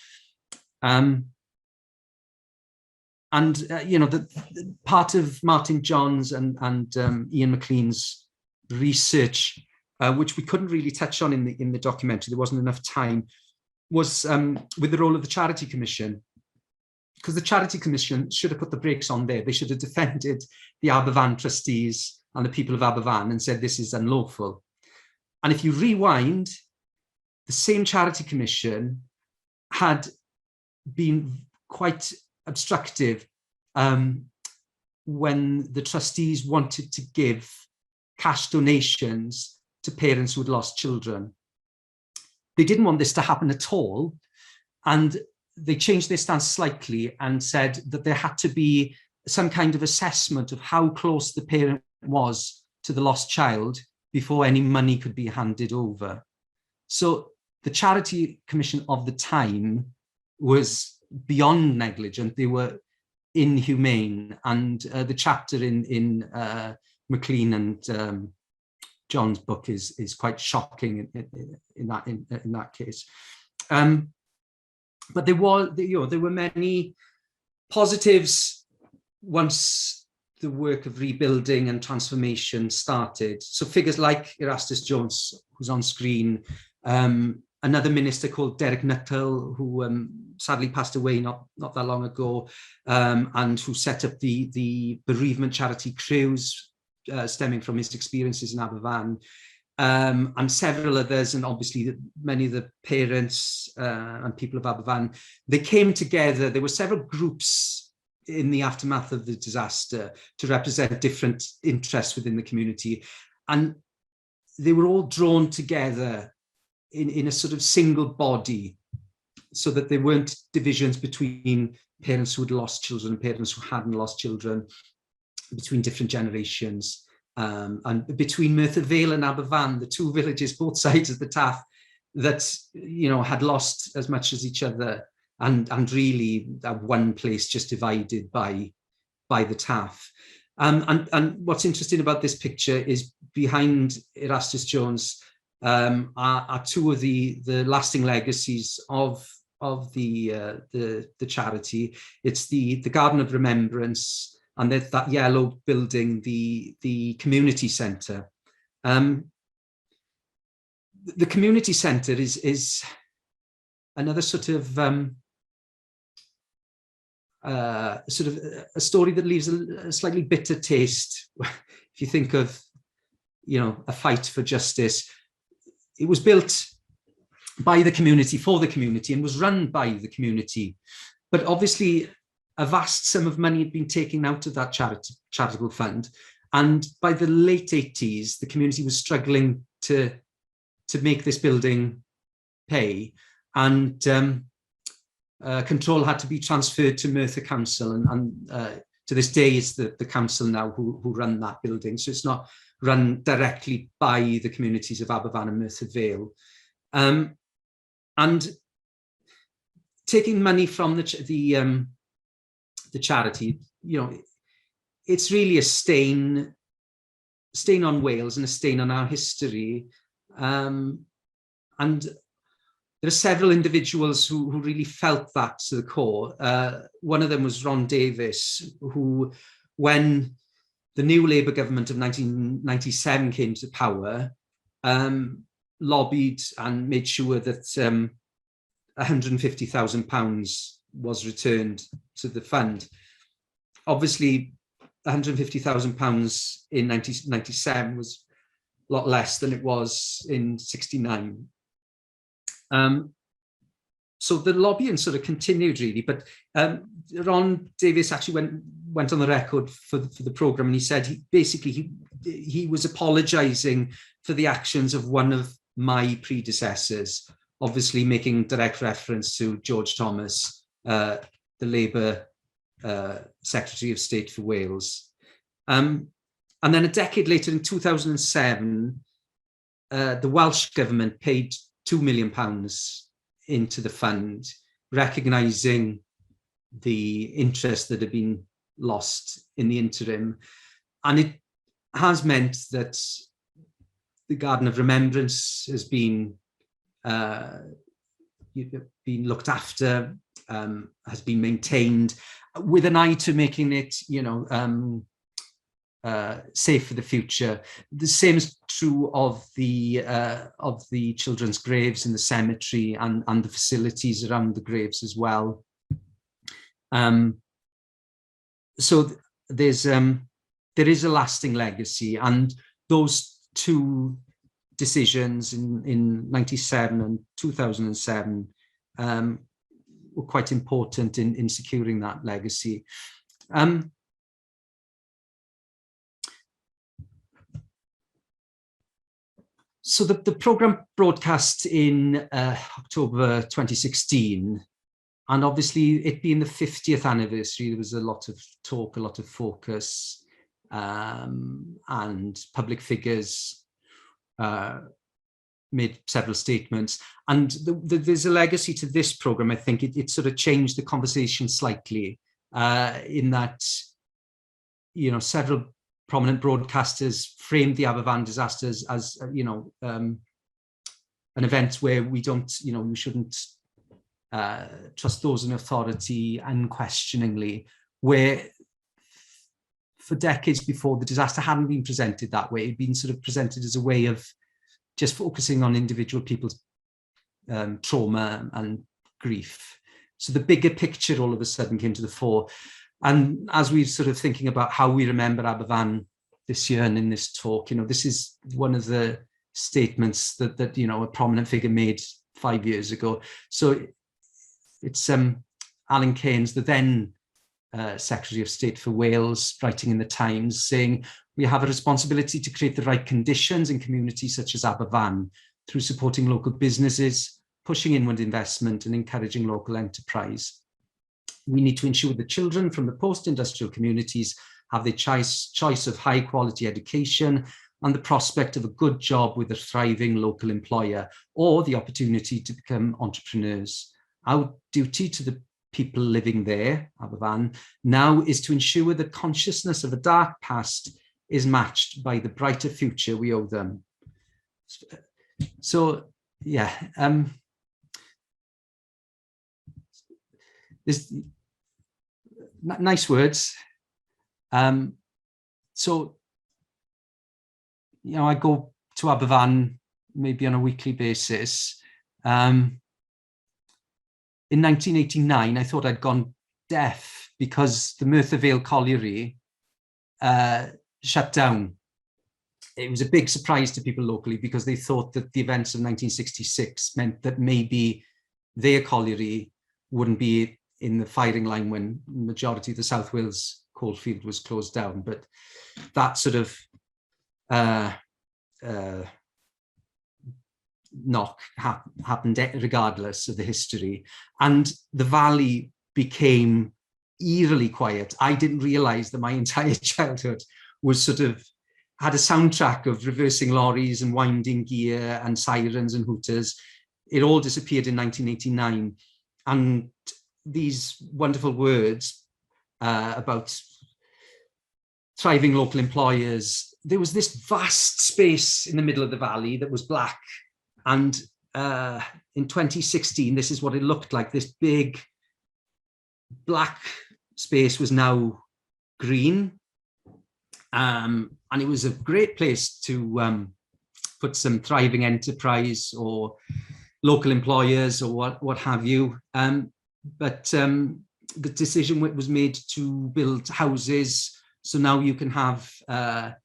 You know, the part of Martin John's and Ian McLean's research, which we couldn't really touch on in the documentary, there wasn't enough time, was with the role of the Charity Commission. Because the Charity Commission should have put the brakes on there. They should have defended the Abavan trustees and the people of Aberfan and said this is unlawful. And if you rewind, the same Charity Commission had been quite obstructive when the trustees wanted to give cash donations to parents who had lost children. They didn't want this to happen at all, and they changed their stance slightly and said that there had to be some kind of assessment of how close the parent was to the lost child before any money could be handed over. So the Charity Commission of the time was beyond negligent. They were inhumane, and the chapter in McLean and John's book is quite shocking in that case. But there were many positives once the work of rebuilding and transformation started. So figures like Erastus Jones, who's on screen, another minister called Derek Nuttall, who sadly passed away not that long ago, and who set up the bereavement charity Cruise, stemming from his experiences in Aberfan, and several others, and obviously many of the parents and people of Aberfan. They came together. There were several groups in the aftermath of the disaster to represent different interests within the community, and they were all drawn together in a sort of single body, so that there weren't divisions between parents who had lost children and parents who hadn't lost children, between different generations, and between Merthyr Vale and Aberfan, the two villages, both sides of the Taff, that, you know, had lost as much as each other, and really that one place just divided by the Taff. And what's interesting about this picture is behind Erastus Jones are two of the lasting legacies of the charity. It's the Garden of Remembrance, and that yellow building, the community centre. The community centre is another sort of a story that leaves a slightly bitter taste. If you think of, you know, a fight for justice, it was built by the community, for the community, and was run by the community. But obviously, a vast sum of money had been taken out of that charitable fund. And by the late 80s, the community was struggling to to make this building pay, and control had to be transferred to Merthyr Council, and to this day it's the council now who run that building, so it's not run directly by the communities of Aberfan and Merthyr Vale. And taking money from the charity, you know, it's really a stain on Wales and a stain on our history. And there are several individuals who really felt that to the core. One of them was Ron Davies, who, when the new Labour government of 1997 came to power, lobbied and made sure that £150,000 was returned to the fund. Obviously, £150,000 in 1997 was a lot less than it was in '69. So the lobbying sort of continued, really, but Ron Davies actually went on the record for the programme, and he said he was apologising for the actions of one of my predecessors, obviously making direct reference to George Thomas, the Labour Secretary of State for Wales. And then a decade later, in 2007, the Welsh government paid £2 million into the fund, recognising the interest that had been lost in the interim. And it has meant that the Garden of Remembrance has been looked after, has been maintained, with an eye to making it, you know, safe for the future. The same is true of the children's graves in the cemetery and the facilities around the graves as well. So there is a lasting legacy, and those two decisions in 97 and 2007 were quite important in securing that legacy. So the programme broadcast in October 2016, and obviously it being the 50th anniversary, there was a lot of talk, a lot of focus, and public figures made several statements. And there's a legacy to this programme. I think it sort of changed the conversation slightly, in that, you know, several prominent broadcasters framed the Abavan disasters as, you know, an event where we shouldn't trust those in authority unquestioningly, where for decades before, the disaster hadn't been presented that way. It had been sort of presented as a way of just focusing on individual people's trauma and grief. So the bigger picture all of a sudden came to the fore. And as we're sort of thinking about how we remember Abavan this year and in this talk, you know, this is one of the statements that you know, a prominent figure made 5 years ago. So it's Alan Keynes, the then Secretary of State for Wales, writing in the Times, saying, "We have a responsibility to create the right conditions in communities such as Abavan through supporting local businesses, pushing inward investment and encouraging local enterprise. We need to ensure that children from the post-industrial communities have the choice of high quality education and the prospect of a good job with a thriving local employer, or the opportunity to become entrepreneurs. Our duty to the people living there, Abavan, now is to ensure that consciousness of a dark past is matched by the brighter future we owe them." So, yeah, there's nice words. So, you know, I go to Abavan maybe on a weekly basis. In 1989, I thought I'd gone deaf because the Merthyr Vale colliery shut down. It was a big surprise to people locally because they thought that the events of 1966 meant that maybe their colliery wouldn't be in the firing line when the majority of the South Wales coalfield was closed down. But that sort of knock happened regardless of the history. And the valley became eerily quiet. I didn't realise that my entire childhood was sort of, had a soundtrack of reversing lorries and winding gear and sirens and hooters. It all disappeared in 1989. And these wonderful words about thriving local employers, there was this vast space in the middle of the valley that was black. And in 2016, this is what it looked like. This big black space was now green. And it was a great place to put some thriving enterprise or local employers or what have you. But the decision was made to build houses. So now you can have a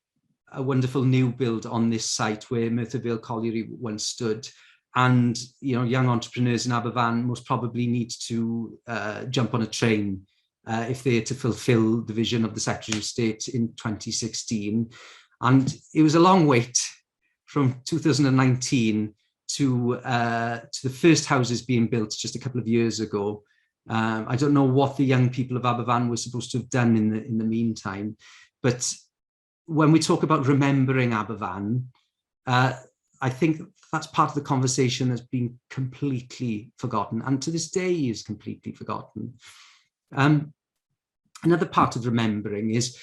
wonderful new build on this site where Merthyr Vale Colliery once stood. And young entrepreneurs in Aberfan most probably need to jump on a train if they're to fulfill the vision of the Secretary of State in 2016. And it was a long wait from 2019 to the first houses being built just a couple of years ago. I don't know what the young people of Aberfan were supposed to have done in the meantime, but when we talk about remembering Aberfan, I think that's part of the conversation that's been completely forgotten, and to this day is completely forgotten. Another part of remembering is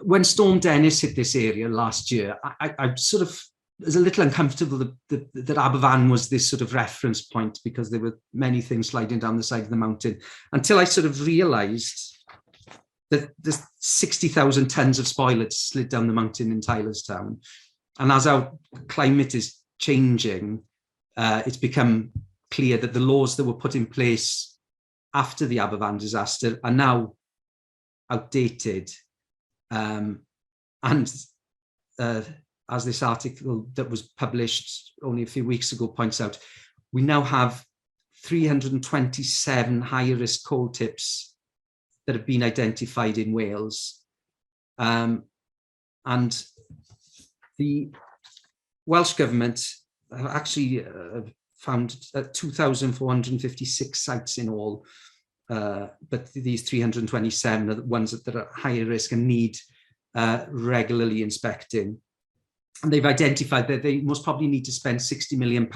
when Storm Dennis hit this area last year, I sort of was a little uncomfortable that Aberfan was this sort of reference point, because there were many things sliding down the side of the mountain, until I sort of realised that there's 60,000 tonnes of spoil had slid down the mountain in Tylerstown. And as our climate is changing, it's become clear that the laws that were put in place after the Aberfan disaster are now outdated. As this article that was published only a few weeks ago points out, we now have 327 high-risk coal tips that have been identified in Wales. And the Welsh Government have actually found 2,456 sites in all, but these 327 are the ones that are higher risk and need regularly inspecting. And they've identified that they most probably need to spend £60 million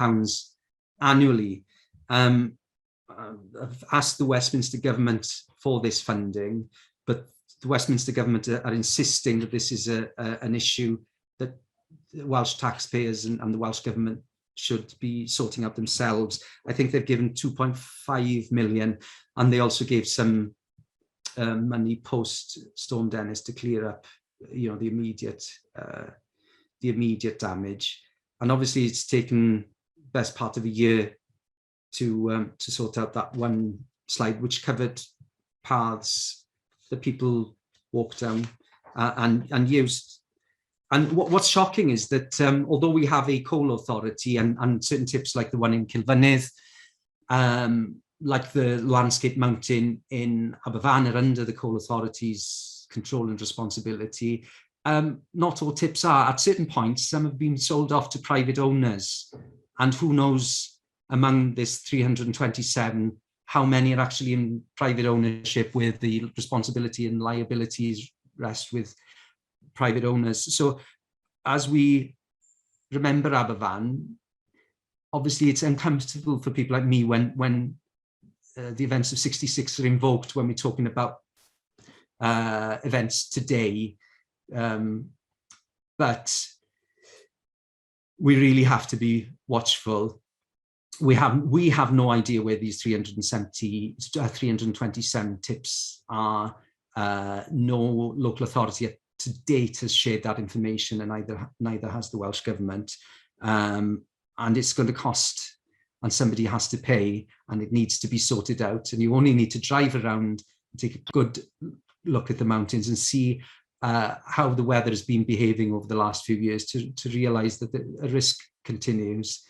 annually. I've asked the Westminster government for this funding, but the Westminster government are insisting that this is an issue that Welsh taxpayers and the Welsh government should be sorting out themselves. I think they've given 2.5 million, and they also gave some money post Storm Dennis to clear up, the immediate damage. And obviously, it's taken best part of a year to sort out that one slide, which covered paths that people walked down and used. And what's shocking is that although we have a coal authority and certain tips like the one in Cilfynydd, like the landscape mountain in Aberfan are under the coal authority's control and responsibility, not all tips are. At certain points, some have been sold off to private owners, and who knows among this 327 how many are actually in private ownership, where the responsibility and liabilities rest with private owners. So as we remember Aberfan, obviously it's uncomfortable for people like me when the events of '66 are invoked when we're talking about events today. But we really have to be watchful. We have no idea where these 327 tips are. No local authority to date has shared that information, and neither has the Welsh Government. And it's going to cost, and somebody has to pay, and it needs to be sorted out. And you only need to drive around and take a good look at the mountains and see how the weather has been behaving over the last few years to realise that the risk continues.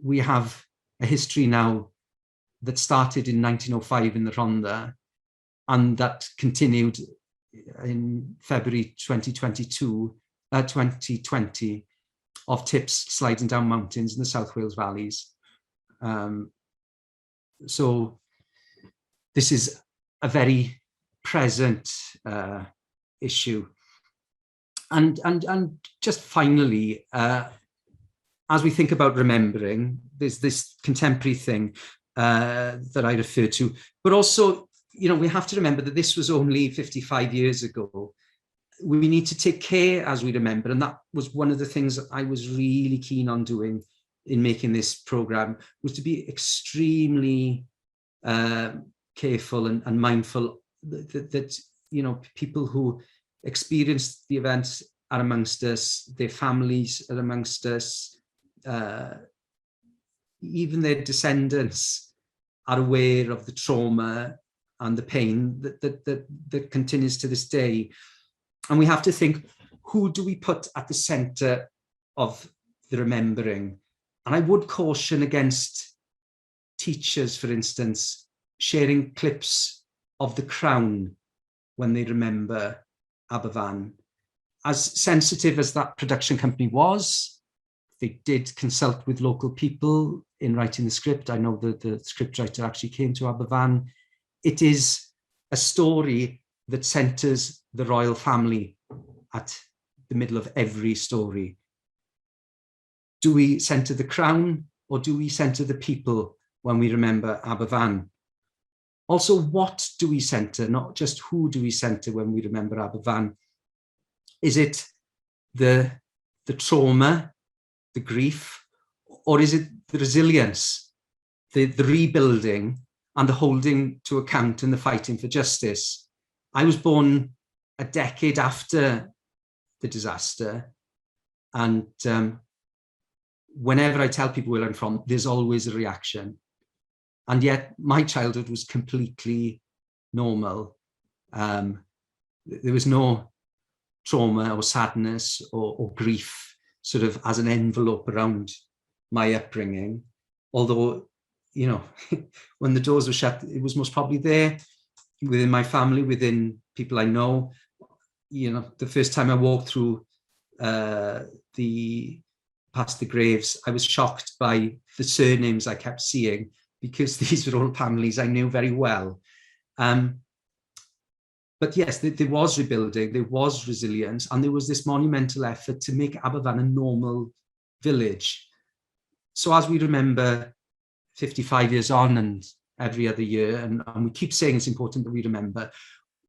We have a history now that started in 1905 in the Rhondda, and that continued in February 2022 2020 of tips sliding down mountains in the South Wales valleys. So this is a very present issue. And just finally, as we think about remembering, there's this contemporary thing that I refer to, but also, you know, we have to remember that this was only 55 years ago. We need to take care as we remember, and that was one of the things that I was really keen on doing in making this programme, was to be extremely careful and mindful that, you know, people who experienced the events are amongst us, their families are amongst us, even their descendants are aware of the trauma and the pain that continues to this day. And we have to think, who do we put at the centre of the remembering? And I would caution against teachers, for instance, sharing clips of The Crown when they remember Abavan. As sensitive as that production company was, they did consult with local people in writing the script. I know that the scriptwriter actually came to Abavan. It is a story that centres the royal family at the middle of every story. Do we centre the crown, or do we centre the people when we remember Abavan? Also, what do we centre, not just who do we centre when we remember Abavan? Is it the trauma, the grief, or is it the resilience, the rebuilding, and the holding to account and the fighting for justice? I was born a decade after the disaster, and whenever I tell people where I'm from, there's always a reaction. And yet my childhood was completely normal. There was no trauma or sadness or grief sort of as an envelope around my upbringing. Although, you know, when the doors were shut, it was most probably there within my family, within people I know. You know, the first time I walked through past the graves, I was shocked by the surnames I kept seeing, because these were all families I knew very well. But yes, there was rebuilding, there was resilience, and there was this monumental effort to make Abavan a normal village. So as we remember 55 years on and every other year, and we keep saying it's important that we remember,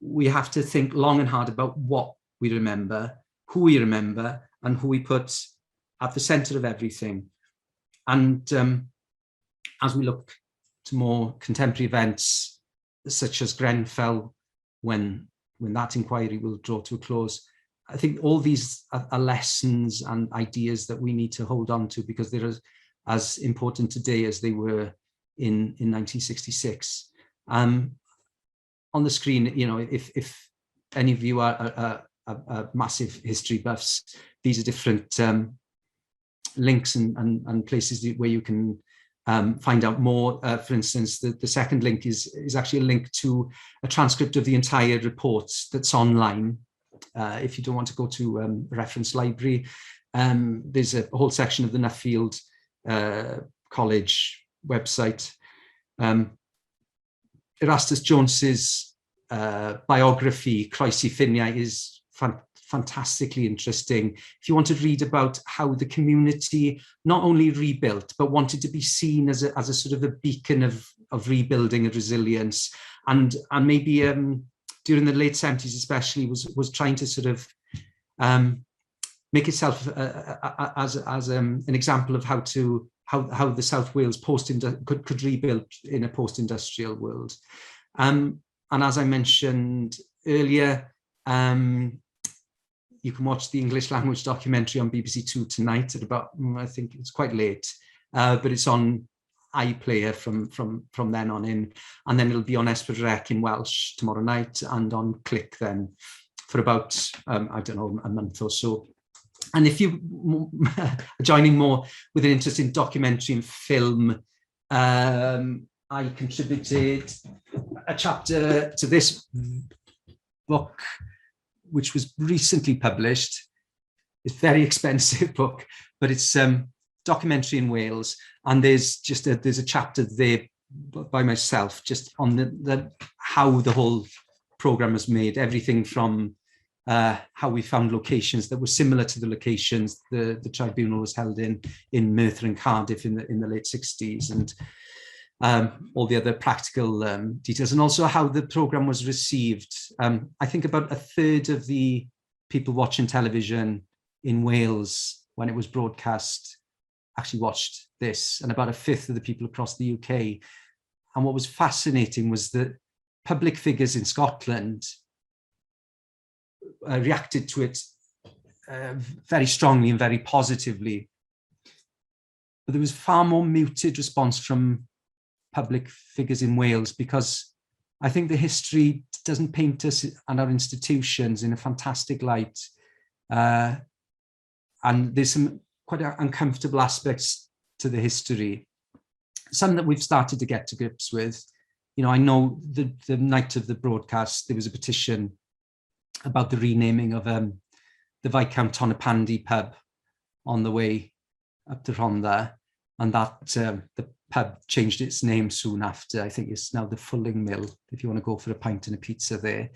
we have to think long and hard about what we remember, who we remember, and who we put at the centre of everything. And as we look to more contemporary events, such as Grenfell, when that inquiry will draw to a close, I think all these are lessons and ideas that we need to hold on to, because they're as important today as they were in 1966. On the screen, you know, if any of you are massive history buffs, these are different links and places where you can find out more. For instance, the second link is actually a link to a transcript of the entire report that's online. If you don't want to go to a reference library, there's a whole section of the Nuffield College website. Erastus Jones's biography, Croesi Ffiniau, is fantastically interesting. If you want to read about how the community not only rebuilt, but wanted to be seen as a sort of a beacon of rebuilding and resilience, and maybe during the late 70s especially was trying to sort of make itself as an example of how the South Wales could rebuild in a post-industrial world. And as I mentioned earlier, you can watch the English language documentary on BBC Two tonight at about, I think it's quite late, but it's on iPlayer from then on in, and then it'll be on Esbyrrec in Welsh tomorrow night, and on Click then for about, I don't know, a month or so. And if you are joining more with an interest in documentary and film, I contributed a chapter to this book, which was recently published, It's a very expensive book, but it's documentary in Wales, and there's a chapter there by myself just on how the whole programme was made, everything from how we found locations that were similar to the locations the tribunal was held in Merthyr and Cardiff in the late 60s, and all the other practical details, and also how the programme was received. I think about a third of the people watching television in Wales when it was broadcast actually watched this, and about a fifth of the people across the UK. And what was fascinating was that public figures in Scotland reacted to it very strongly and very positively. But there was far more muted response from public figures in Wales, because I think the history doesn't paint us and our institutions in a fantastic light. And there's some quite uncomfortable aspects to the history, some that we've started to get to grips with. You know, I know the night of the broadcast, there was a petition about the renaming of the Viscount Tonapandi pub on the way up to Rhondda, and that the pub changed its name soon after. I think it's now the Fulling Mill, if you want to go for a pint and a pizza there.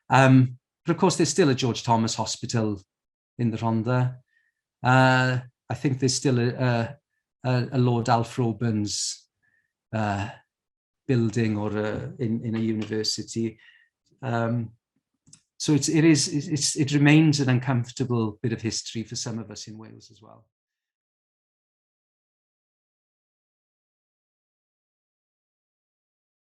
But of course, there's still a George Thomas Hospital in the Rhondda. I think there's still a Lord Alf Robins building, or in a university. So it remains an uncomfortable bit of history for some of us in Wales as well.